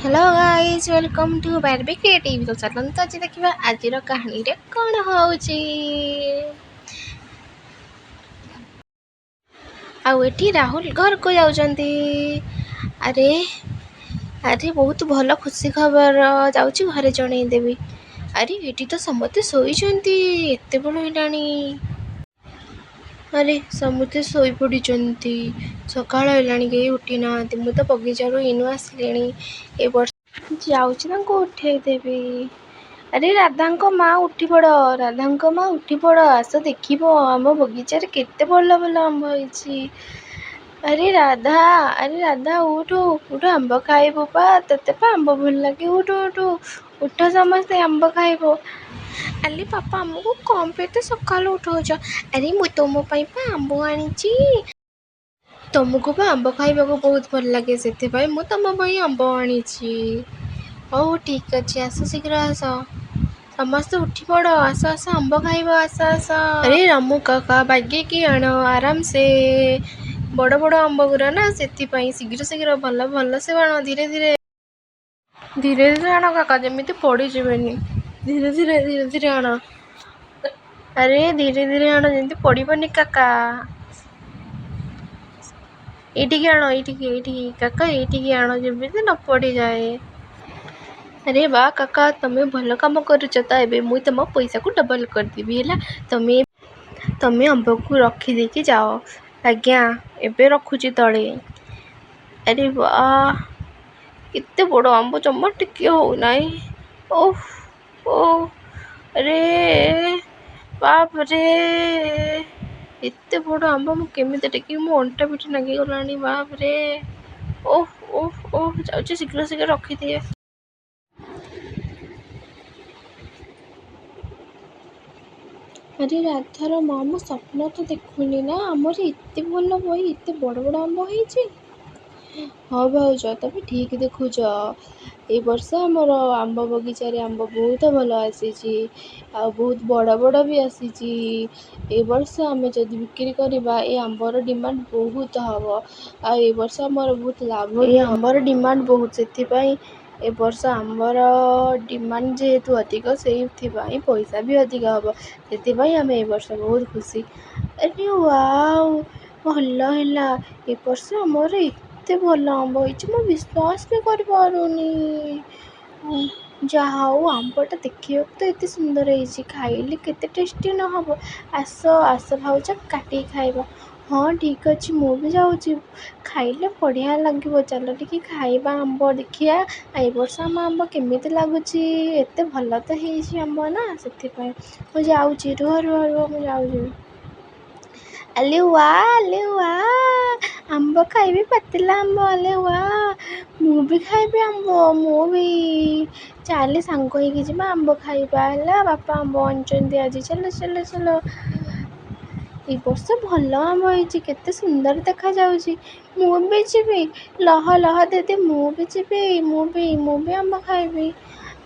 Hello guys welcome to Barbie creative. तो चलते आज देखा आज कहानी रे कौन होची आउठी राहुल घर को जाउचंती। अरे अरे बहुत भल खुशी खबर जाउची घरे जणई देवी। अरे एठी तो समते सोईचंती एते बड़ हेलानी। अरे समते सोई पड़िचंती सकाळ हेलानी केही उठी नाहांती। मु तो बगीचारू इनु आसिलेनी ए वर्ष जाउची तांको उठेई देवी। अरे राधांको माँ उठी पड़, राधांको माँ उठी पड़, आस देखिब आम बगीचारे केते भल भल आंब होईची। अरे राधा उठ उठ आंब खाइबु पा, तते पा आंब भल लागे। उठ उठ उठ समस्ते आंब खाइबो। अरे पापा आमको कम पे तो सकाल उठौछ। अरे मु तुम पा आंब आनीची। तुमको पा आंब खाइबाको बहुत भल लागे सेथिपाई मु तुम पई आंब आनीची। हौ ठीक अच्छे आस शीघ्र आस समस्ते उठी पड़, आस आस आंब खाइब आस आस। अरे रामू काका बागे की आण आराम से, बड़ बड़ आंब गुरा ना सेथिपाई शीघ्र शीघ्र भल भल से आण। धीरे धीरे धीरे धीरे आण काका जेमिति पड़ी जिबेनी। धीरे धीरे धीरे धीरे आण। अरे धीरे धीरे आण जेमिति पड़िबनी काका। एठिकी आण एठिकी काका एठिकी आण जेमिति न पड़ी जाए। अरे वाह काका तमे भल काम करुच त एबे मुई तुम पैसा को डबल करदेबी हैला। तमे आंब को रखी देकी जाओ। आज्ञा एबे रखुची तले। अरे वाह केते बड़ आंब जम्मा टिके हो नाई। ओह ओह अरे बाप रे एते बड़ आंब मु केमिति टेकी मो अंटा पिठी नागी गलानी। बाप रे ओह ओह ओह जाउची शीघ्र शीघ्र रखी दिए। अरे राधार माँ मो स्वप्न तो देखुनी ना आमर एते भल बही एते बड़ बड़ आंब होईची। हाँ भाउज तमे ठीक देखुच। ए वर्ष आमर आंब बगीचारे आंब बहुत भल आसीची आ बहुत बड़ बड़ भी आसीची। ए वर्ष आमे जदि बिक्री करबा ए आंबर डिमांड बहुत हब आ ए वर्ष आमर बहुत लाभ। ए आंबर डिमांड बहुत सेथिपाई ए वर्ष आंबर डिमांड जेहेतु अधिक सेथिपाई पैसा भी अधिक हब। सेथिपाई आमे ए वर्ष बहुत खुशी। अरे वाओ भल हैला ए वर्ष आमर एते भल आंब होईची मु विश्वास भी करि पारुनी। ଯାହା ହଉ ଆମ୍ବଟା ଦେଖିବାକୁ ତ ଏତେ ସୁନ୍ଦର ହେଇଛି, ଖାଇଲେ କେତେ ଟେଷ୍ଟି ନ ହବ। ଆସ ଆସ ଭାଉଜ କାଟିକି ଖାଇବା। ହଁ ଠିକ୍ ଅଛି ମୁଁ ବି ଯାଉଛି, ଖାଇଲେ ବଢ଼ିଆ ଲାଗିବ। ଚାଲ ଟିକେ ଖାଇବା ଆମ୍ବ ଦେଖିବା ଏ ବର୍ଷ ଆମ ଆମ୍ବ କେମିତି ଲାଗୁଛି। ଏତେ ଭଲ ତ ହେଇଛି ଆମ୍ବ ନା ସେଥିପାଇଁ ମୁଁ ଯାଉଛି। ରୁହ ମୁଁ ଯାଉଛି। ଆଲେ ୱା ଆମ୍ବ ଖାଇବି ପାତିଲା ଆମ୍ବ। ଆଲେ ୱା ମୁଁ ବି ଖାଇବି ଆମ୍ବ। ମୁଁ ବି ଚାଲେ ସାଙ୍ଗ ହେଇକି ଯିବା ଆମ୍ବ ଖାଇବା ହେଲା। ବାପା ଆମ୍ବ ଆଣିଛନ୍ତି ଆଜି। ଚାଲ ଏ ବର୍ଷ ଭଲ ଆମ୍ବ ହେଇଛି, କେତେ ସୁନ୍ଦର ଦେଖାଯାଉଛି। ମୁଁ ବି ଯିବି। ଲହ ଦିଦି ମୁଁ ବି ଯିବି। ମୁଁ ବି ଆମ୍ବ ଖାଇବି।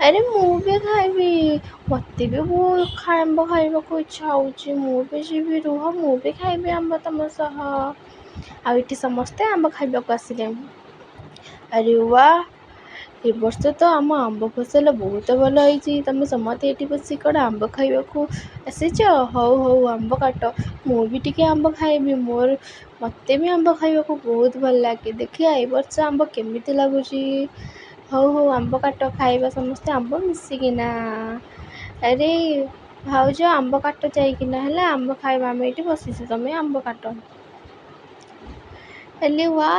ଆରେ ମୁଁ ବି ଖାଇବି, ମୋତେ ବି ବହୁତ ଆମ୍ବ ଖାଇବାକୁ ଇଚ୍ଛା ହେଉଛି। ମୁଁ ବି ଯିବି। ରୁହ ମୁଁ ବି ଖାଇବି ଆମ୍ବ ତମ ସହ। ଆଉ ଏଠି ସମସ୍ତେ ଆମ୍ବ ଖାଇବାକୁ ଆସିଲେ। ଆରେ ୱା ଏ ବର୍ଷ ତ ଆମ ଆମ୍ବ ଫସଲ ବହୁତ ଭଲ ହେଇଛି। ତମେ ସମସ୍ତେ ଏଠି ବସି କ'ଣ ଆମ୍ବ ଖାଇବାକୁ ଆସିଛ? ହଉ ଆମ୍ବ କାଟ, ମୁଁ ବି ଟିକେ ଆମ୍ବ ଖାଇବି। ମୋତେ ବି ଆମ୍ବ ଖାଇବାକୁ ବହୁତ ଭଲ ଲାଗେ। ଦେଖିବା ଏ ବର୍ଷ ଆମ୍ବ କେମିତି ଲାଗୁଛି। ହଉ ଆମ୍ବ କାଟ, ଖାଇବା ସମସ୍ତେ ଆମ୍ବ ମିଶିକିନା। ଆରେ ଭାଉଜ ଆମ୍ବ କାଟ ଯାଇକିନା ହେଲା, ଆମ୍ବ ଖାଇବା। ଆମେ ଏଇଠି ବସିଛୁ, ତମେ ଆମ୍ବ କାଟ। ଆଲେ ୱା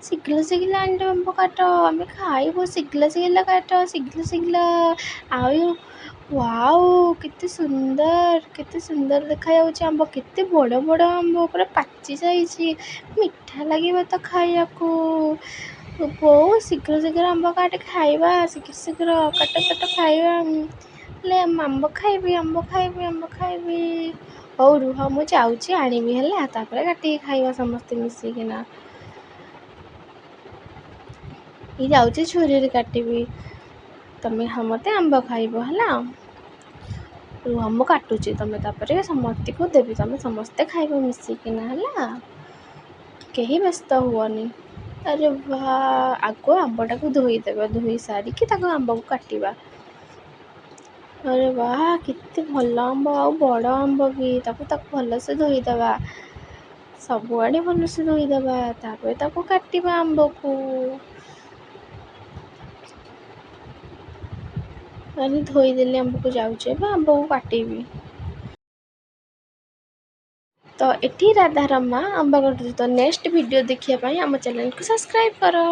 ଶୀଘ୍ର ଆମ୍ବ କାଟ, ଆମେ ଖାଇବୁ। ଶୀଘ୍ର କାଟ ଆଉ ୱାଓ କେତେ ସୁନ୍ଦର ଦେଖାଯାଉଛି ଆମ୍ବ। କେତେ ବଡ଼ ବଡ଼ ଆମ୍ବ ପୁରା ପାଚି ଯାଇଛି, ମିଠା ଲାଗିବ ତ ଖାଇବାକୁ। ବୋଉ ଶୀଘ୍ର ଆମ୍ବ କାଟ ଖାଇବା। ଶୀଘ୍ର କାଟ ଖାଇବା। ହେଲେ ଆମ୍ବ ଖାଇବି। ହଉ ରୁହ ମୁଁ ଯାଉଛି ଆଣିବି ହେଲା, ତାପରେ କାଟିକି ଖାଇବା ସମସ୍ତେ ମିଶିକିନା। ଯାଉଛି ଛୁରୀରେ କାଟିବି। ତମେ ସମସ୍ତେ ଆମ୍ବ ଖାଇବ ହେଲା। ରୁହ ମୁଁ କାଟୁଛି, ତମେ ତାପରେ ସମସ୍ତଙ୍କୁ ଦେବି। ତମେ ସମସ୍ତେ ଖାଇବ ମିଶିକିନା ହେଲା, କେହି ବ୍ୟସ୍ତ ହୁଅନି। ଆରେ ବା ଆଗ ଆମ୍ବଟାକୁ ଧୋଇଦେବା, ଧୋଇ ସାରିକି ତାକୁ ଆମ୍ବକୁ କାଟିବା। ଆରେ ବା କେତେ ଭଲ ଆମ୍ବ, ଆଉ ବଡ଼ ଆମ୍ବ ବି। ତାକୁ ଭଲସେ ଧୋଇଦେବା, ସବୁଆଡ଼େ ଭଲସେ ଧୋଇଦେବା, ତାପରେ ତାକୁ କାଟିବା ଆମ୍ବକୁ। ଆରେ ଧୋଇଦେଲି ଆମ୍ବକୁ, ଯାଉଛି ଏବେ ଆମ୍ବକୁ କାଟିବି। ତ ଏଠି ରାଧାରମା ଆମ୍ବ କାଟୁଛି। ତ ନେକ୍ସଟ ଭିଡ଼ିଓ ଦେଖିବା ପାଇଁ ଆମ ଚ୍ୟାନେଲକୁ ସବସ୍କ୍ରାଇବ୍ କର।